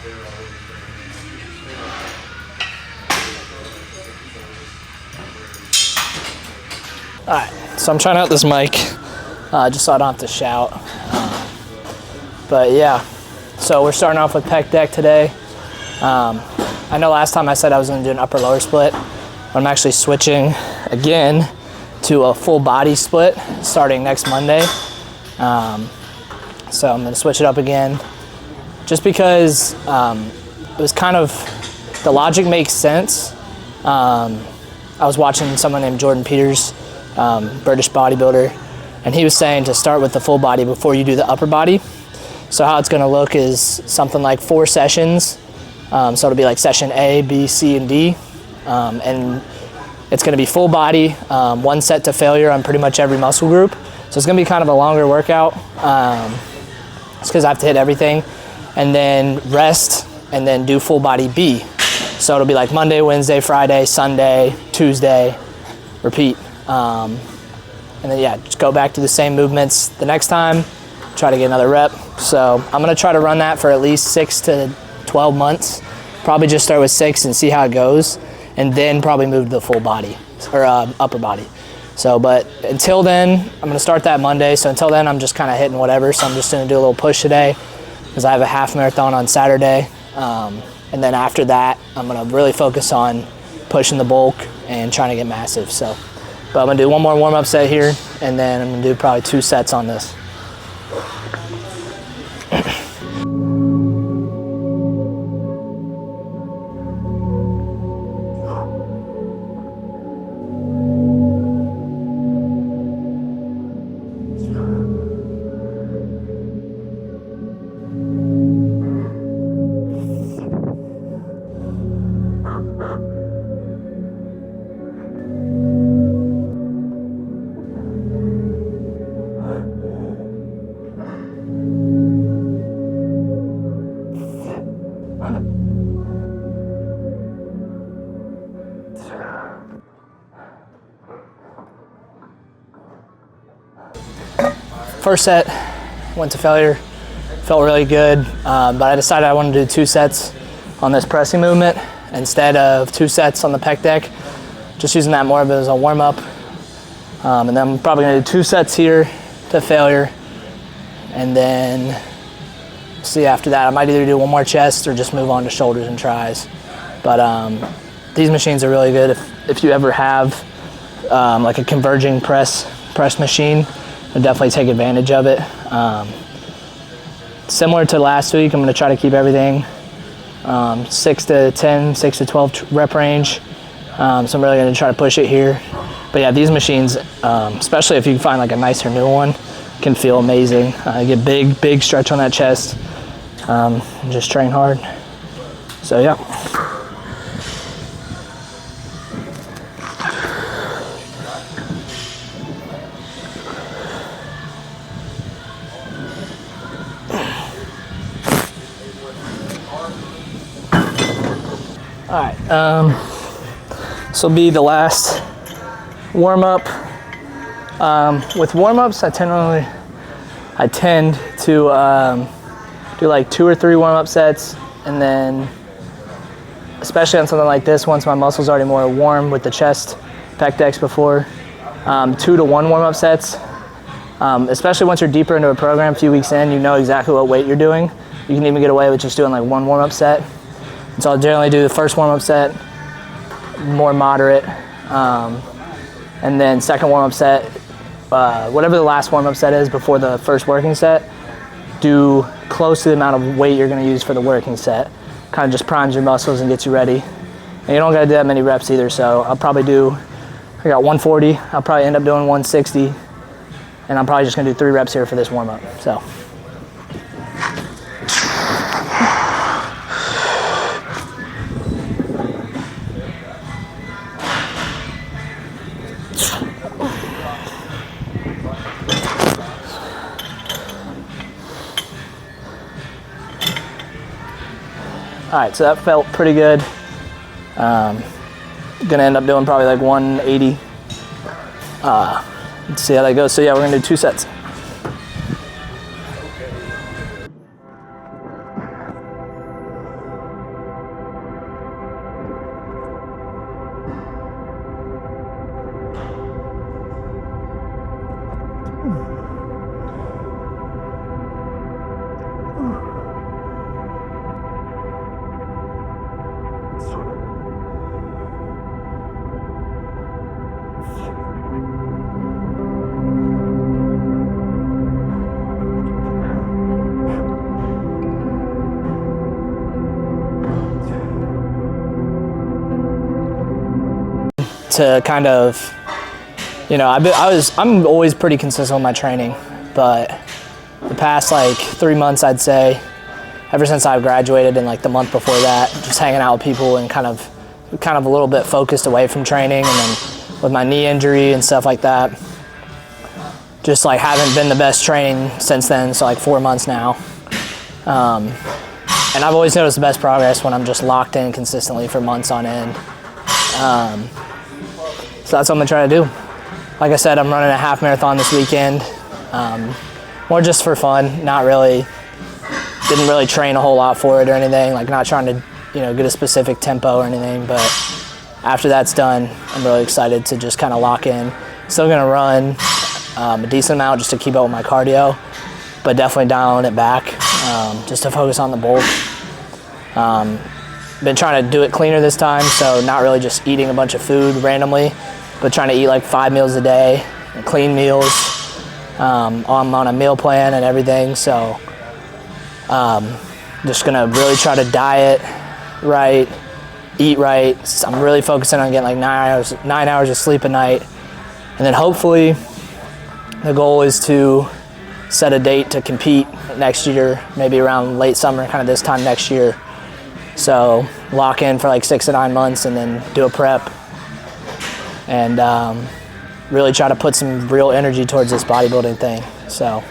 All right, so I'm trying out this mic, just so I don't have to shout. But yeah, so we're starting off with pec deck today. I know last time I said I was gonna do an upper lower split. I'm actually switching again to a full body split starting next Monday. So I'm gonna switch it up again, just because it was kind of, the logic makes sense. I was watching someone named Jordan Peters, British bodybuilder, and he was saying to start with the full body before you do the upper body. So how it's gonna look is something like 4 sessions. So it'll be like session A, B, C, and D. And it's gonna be full body, 1 set to failure on pretty much every muscle group. So it's gonna be kind of a longer workout. It's because I have to hit everything. And then rest, and then do full body B. So it'll be like Monday, Wednesday, Friday, Sunday, Tuesday, repeat. And then yeah, just go back to the same movements the next time, try to get another rep. So I'm gonna try to run that for at least 6 to 12 months. Probably just start with 6 and see how it goes, and then probably move to the full body, or upper body. So, but until then, I'm gonna start that Monday. So until then, I'm just kind of hitting whatever. So I'm just gonna do a little push today, because I have a half marathon on Saturday. And then after that, I'm gonna really focus on pushing the bulk and trying to get massive. So, but I'm gonna do one more warm-up set here, and then I'm gonna do probably 2 sets on this. First set went to failure, felt really good, but I decided I wanted to do 2 sets on this pressing movement instead of 2 sets on the pec deck, just using that more of it as a warm-up. And then I'm probably gonna do 2 sets here to failure, and then see after that. I might either do 1 more chest or just move on to shoulders and tries. But these machines are really good if you ever have like a converging press machine. I'll definitely take advantage of it. Similar to last week, I'm gonna try to keep everything 6 to 10, 6 to 12 rep range. So I'm really gonna try to push it here. But yeah, these machines, especially if you can find like a nicer new one, can feel amazing. You get big stretch on that chest, and just train hard. So yeah. All right, this will be the last warm-up. With warm-ups, I tend to do like 2 or 3 warm-up sets, and then, especially on something like this, once my muscles are already more warm with the chest pec decks before, 2 to 1 warm-up sets. Especially once you're deeper into a program, a few weeks in, you know exactly what weight you're doing. You can even get away with just doing like 1 warm-up set. So I'll generally do the first warm-up set, more moderate, and then second warm-up set, whatever the last warm-up set is before the first working set, do close to the amount of weight you're gonna use for the working set. Kind of just primes your muscles and gets you ready. And you don't gotta do that many reps either, so I'll probably do, I got 140, I'll probably end up doing 160, and I'm probably just gonna do 3 reps here for this warm-up, so. All right, so that felt pretty good. Gonna end up doing probably like 180. Let's see how that goes. So yeah, we're gonna do 2 sets. to kind of, you know, I'm always pretty consistent with my training, but the past like 3 months, I'd say, ever since I've graduated and like the month before that, just hanging out with people and kind of a little bit focused away from training, and then with my knee injury and stuff like that, just like haven't been the best training since then, so like 4 months now. And I've always noticed the best progress when I'm just locked in consistently for months on end. So that's what I'm gonna try to do. Like I said, I'm running a half marathon this weekend, more just for fun, didn't really train a whole lot for it or anything, like not trying to, you know, get a specific tempo or anything, but after that's done, I'm really excited to just kind of lock in. Still gonna run a decent amount just to keep up with my cardio, but definitely dialing it back, just to focus on the bulk. Been trying to do it cleaner this time, so not really just eating a bunch of food randomly, but trying to eat like 5 meals a day, clean meals. I'm on a meal plan and everything, so just gonna really try to diet right, eat right. I'm really focusing on getting like 9 hours of sleep a night, and then hopefully the goal is to set a date to compete next year, maybe around late summer, kind of this time next year. So lock in for like 6 to 9 months and then do a prep, and really try to put some real energy towards this bodybuilding thing. So.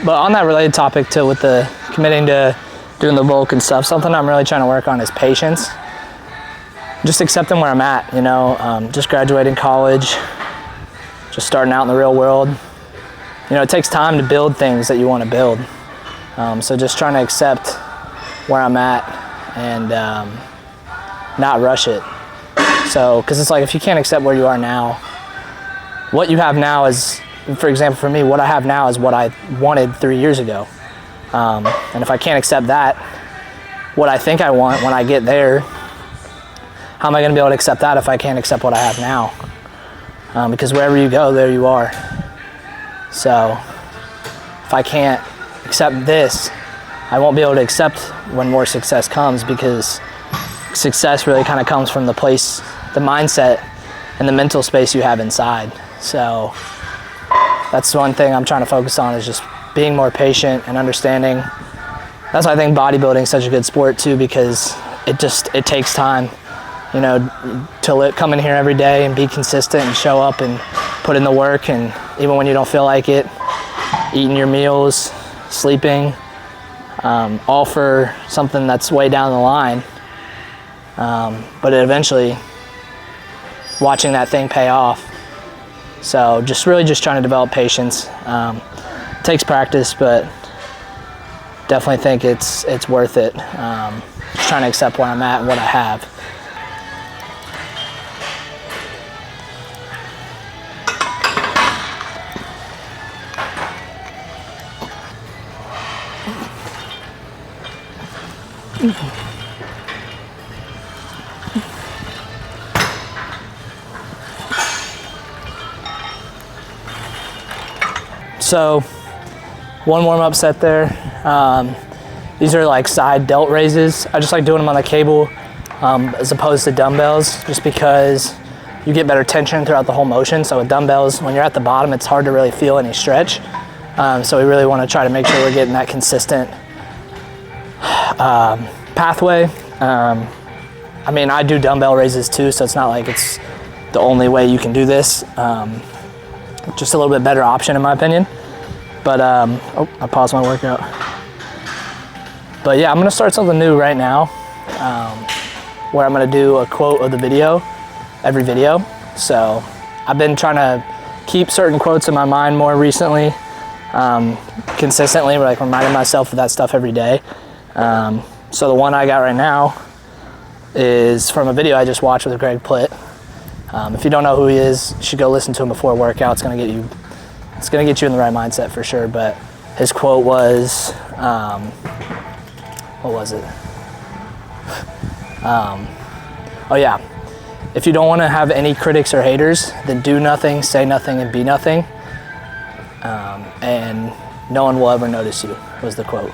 But on that related topic too, with the committing to doing the bulk and stuff, something I'm really trying to work on is patience. Just accepting where I'm at, you know, just graduating college, just starting out in the real world. You know, it takes time to build things that you want to build. So just trying to accept where I'm at and not rush it. So, because it's like, if you can't accept where you are now, what you have now is, for example, for me, what I have now is what I wanted 3 years ago. And if I can't accept that, what I think I want when I get there, how am I going to be able to accept that if I can't accept what I have now? Because wherever you go, there you are. So if I can't accept this, I won't be able to accept when more success comes, because success really kind of comes from the place, the mindset, and the mental space you have inside. So that's one thing I'm trying to focus on, is just being more patient and understanding. That's why I think bodybuilding is such a good sport too, because it takes time, you know, to come in here every day and be consistent and show up and put in the work, and even when you don't feel like it, eating your meals, sleeping, all for something that's way down the line. But eventually watching that thing pay off. So really just trying to develop patience. Takes practice, but definitely think it's worth it. Just trying to accept where I'm at and what I have. So one warm-up set there. These are like side delt raises. I just like doing them on the cable as opposed to dumbbells, just because you get better tension throughout the whole motion. So with dumbbells, when you're at the bottom, it's hard to really feel any stretch. So we really want to try to make sure we're getting that consistent pathway. I mean, I do dumbbell raises too, so it's not like it's the only way you can do this. Just a little bit better option in my opinion. But, oh, I paused my workout. But yeah, I'm gonna start something new right now, where I'm gonna do a quote of the video, every video. So I've been trying to keep certain quotes in my mind more recently, consistently, like reminding myself of that stuff every day. So the one I got right now is from a video I just watched with Greg Plitt. If you don't know who he is, you should go listen to him before a workout. It's gonna get you in the right mindset for sure. But his quote was, what was it? Oh yeah, if you don't want to have any critics or haters, then do nothing, say nothing, and be nothing. And no one will ever notice you, was the quote.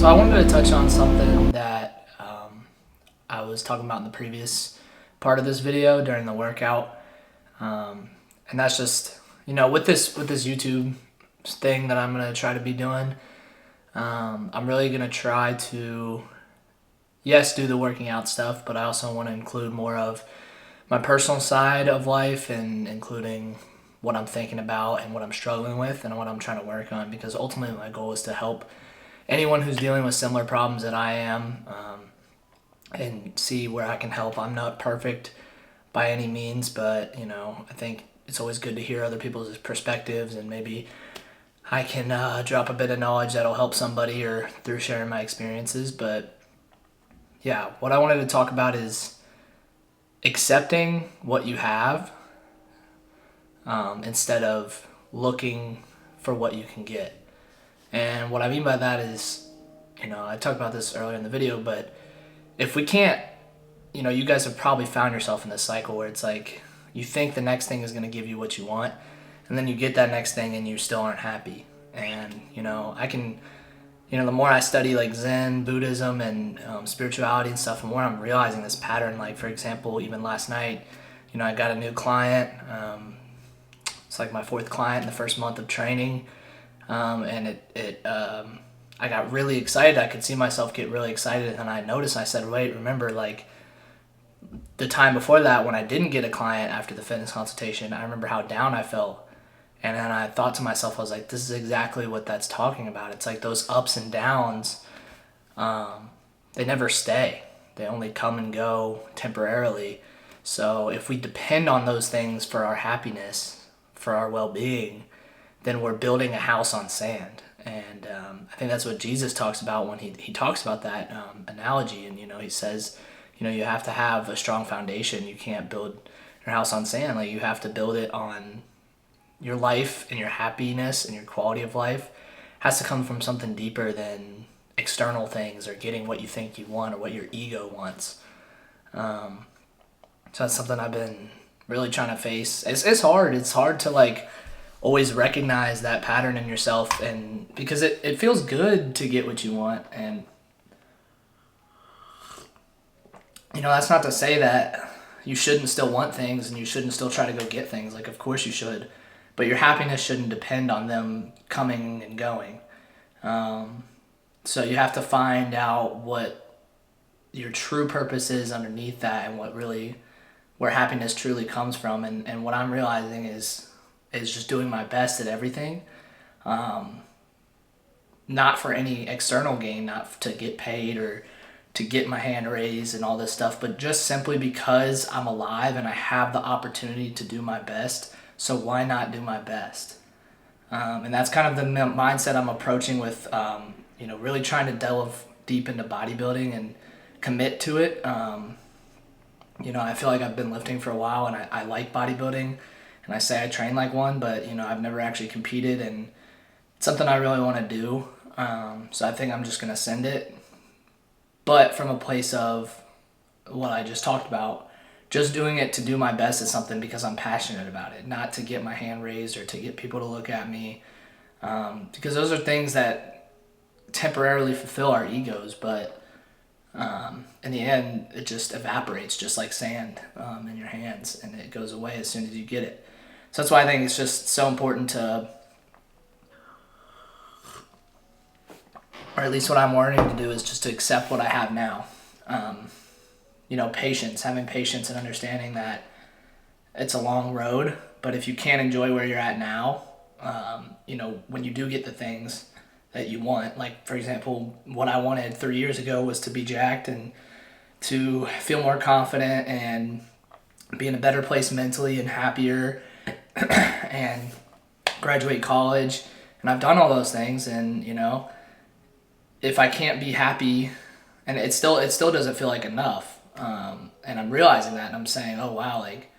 So I wanted to touch on something that I was talking about in the previous part of this video during the workout, and that's just, you know, with this YouTube thing that I'm gonna try to be doing, I'm really gonna try to, yes, do the working out stuff, but I also want to include more of my personal side of life, and including what I'm thinking about and what I'm struggling with and what I'm trying to work on, because ultimately my goal is to help anyone who's dealing with similar problems that I am, and see where I can help. I'm not perfect by any means, but you know, I think it's always good to hear other people's perspectives, and maybe I can drop a bit of knowledge that'll help somebody, or through sharing my experiences. But yeah, what I wanted to talk about is accepting what you have, instead of looking for what you can get. And what I mean by that is, I talked about this earlier in the video, but if we can't, you guys have probably found yourself in this cycle where it's like you think the next thing is going to give you what you want, and then you get that next thing and you still aren't happy. And the more I study like Zen, Buddhism, and spirituality and stuff, the more I'm realizing this pattern. Like, for example, even last night, I got a new client. It's like my 4th client in the first month of training, and I got really excited. I could see myself get really excited, and I noticed. I said, "Wait, remember, like the time before that when I didn't get a client after the fitness consultation, I remember how down I felt." And then I thought to myself, I was like, this is exactly what that's talking about. It's like those ups and downs, they never stay. They only come and go temporarily. So if we depend on those things for our happiness, for our well-being, then we're building a house on sand. And I think that's what Jesus talks about when he talks about that analogy. And, he says, you have to have a strong foundation. You can't build your house on sand. Like, you have to build it on your life, and your happiness and your quality of life has to come from something deeper than external things or getting what you think you want or what your ego wants. So that's something I've been really trying to face. It's hard. It's hard to like always recognize that pattern in yourself, and because it feels good to get what you want. And that's not to say that you shouldn't still want things and you shouldn't still try to go get things. Like, of course you should. But your happiness shouldn't depend on them coming and going. So you have to find out what your true purpose is underneath that, and where happiness truly comes from. And what I'm realizing is just doing my best at everything. Not for any external gain, not to get paid or to get my hand raised and all this stuff, but just simply because I'm alive and I have the opportunity to do my best. So why not do my best? And that's kind of the mindset I'm approaching with, really trying to delve deep into bodybuilding and commit to it. I feel like I've been lifting for a while, and I like bodybuilding, and I say I train like one, but, I've never actually competed, and it's something I really want to do. So I think I'm just going to send it. But from a place of what I just talked about, just doing it to do my best is something because I'm passionate about it, not to get my hand raised or to get people to look at me, because those are things that temporarily fulfill our egos, but in the end, it just evaporates just like sand in your hands, and it goes away as soon as you get it. So that's why I think it's just so important to, or at least what I'm learning to do, is just to accept what I have now. Patience, having patience and understanding that it's a long road, but if you can't enjoy where you're at now, when you do get the things that you want, like, for example, what I wanted 3 years ago was to be jacked and to feel more confident and be in a better place mentally and happier and graduate college. And I've done all those things, and, if I can't be happy, and it still doesn't feel like enough. And I'm realizing that, and I'm saying, oh wow, like,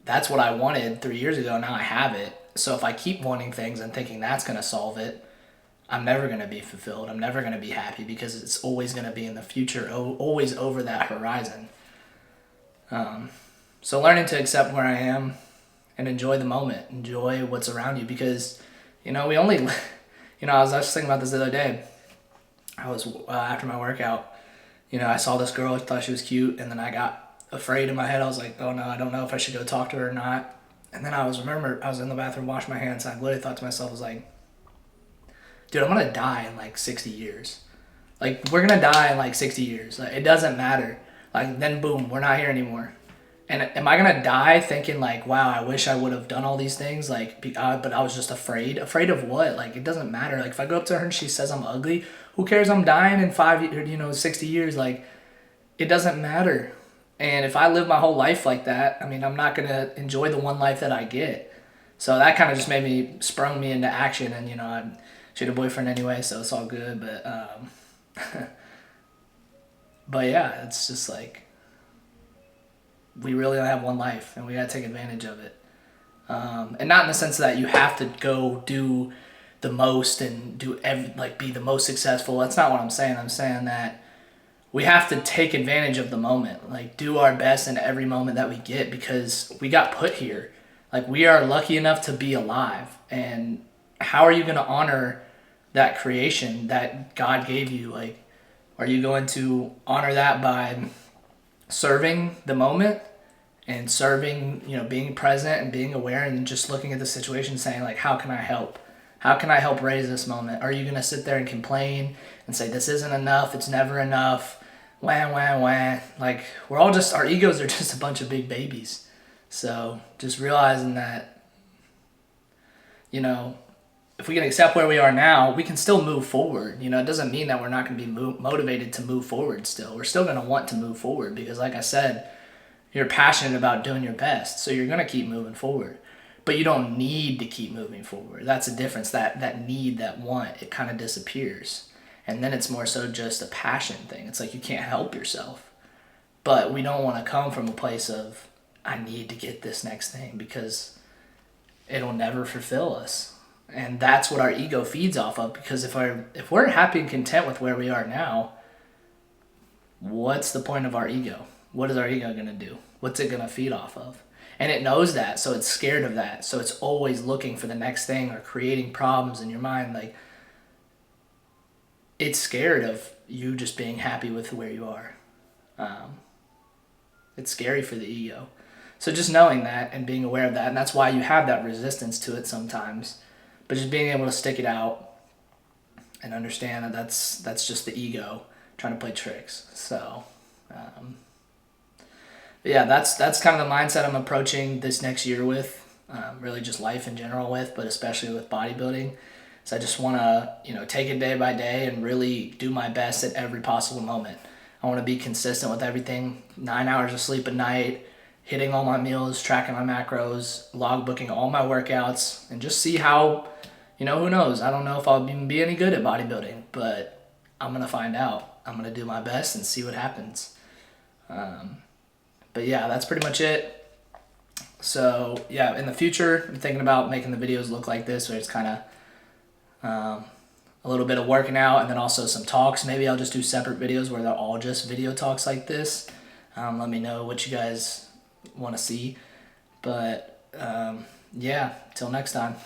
that's what I wanted 3 years ago. Now I have it. So if I keep wanting things and thinking that's going to solve it, I'm never going to be fulfilled. I'm never going to be happy, because it's always going to be in the future, always over that horizon. So learning to accept where I am and enjoy the moment, enjoy what's around you, because, we only, I was just thinking about this the other day. I was, after my workout, I saw this girl, I thought she was cute, and then I got afraid in my head. I was like, oh no, I don't know if I should go talk to her or not. And then I was in the bathroom washing my hands, and I literally thought to myself, I was like, dude, I'm gonna die in like 60 years. Like, we're gonna die in like 60 years. Like, it doesn't matter. Like, then boom, we're not here anymore. And am I gonna die thinking like, wow, I wish I would have done all these things, like, but I was just afraid. Afraid of what? Like, it doesn't matter. Like, if I go up to her and she says I'm ugly, who cares? I'm dying in 60 years. Like, it doesn't matter. And if I live my whole life like that, I mean, I'm not gonna enjoy the one life that I get. So that kind of just sprung me into action. And she had a boyfriend anyway, so it's all good. But but yeah, it's just like, we really only have one life, and we gotta take advantage of it. And not in the sense that you have to go do the most and be the most successful. That's not what I'm saying. I'm saying that we have to take advantage of the moment, like do our best in every moment that we get, because we got put here. Like, we are lucky enough to be alive. And how are you going to honor that creation that God gave you? Like, are you going to honor that by serving the moment and serving, being present and being aware and just looking at the situation saying, like, how can I help? How can I help raise this moment? Are you going to sit there and complain and say, this isn't enough, it's never enough, wah, wah, wah? Like, our egos are just a bunch of big babies. So just realizing that, if we can accept where we are now, we can still move forward. It doesn't mean that we're not going to be motivated to move forward still. We're still going to want to move forward because, like I said, you're passionate about doing your best. So you're going to keep moving forward. But you don't need to keep moving forward. That's the difference. That need, that want, it kind of disappears. And then it's more so just a passion thing. It's like you can't help yourself. But we don't want to come from a place of, I need to get this next thing, because it'll never fulfill us. And that's what our ego feeds off of, because if we're happy and content with where we are now, what's the point of our ego? What is our ego going to do? What's it going to feed off of? And it knows that, so it's scared of that. So it's always looking for the next thing or creating problems in your mind. Like, it's scared of you just being happy with where you are. It's scary for the ego. So just knowing that and being aware of that, and that's why you have that resistance to it sometimes. But just being able to stick it out and understand that that's just the ego trying to play tricks. So, yeah, that's kind of the mindset I'm approaching this next year with, really just life in general with, but especially with bodybuilding. So I just want to, take it day by day and really do my best at every possible moment. I want to be consistent with everything, 9 hours of sleep a night, hitting all my meals, tracking my macros, log booking all my workouts, and just see how, who knows? I don't know if I'll even be any good at bodybuilding, but I'm going to find out. I'm going to do my best and see what happens. But yeah, that's pretty much it. So yeah, in the future, I'm thinking about making the videos look like this, where it's kind of a little bit of working out and then also some talks. Maybe I'll just do separate videos where they're all just video talks like this. Let me know what you guys want to see. But yeah, till next time.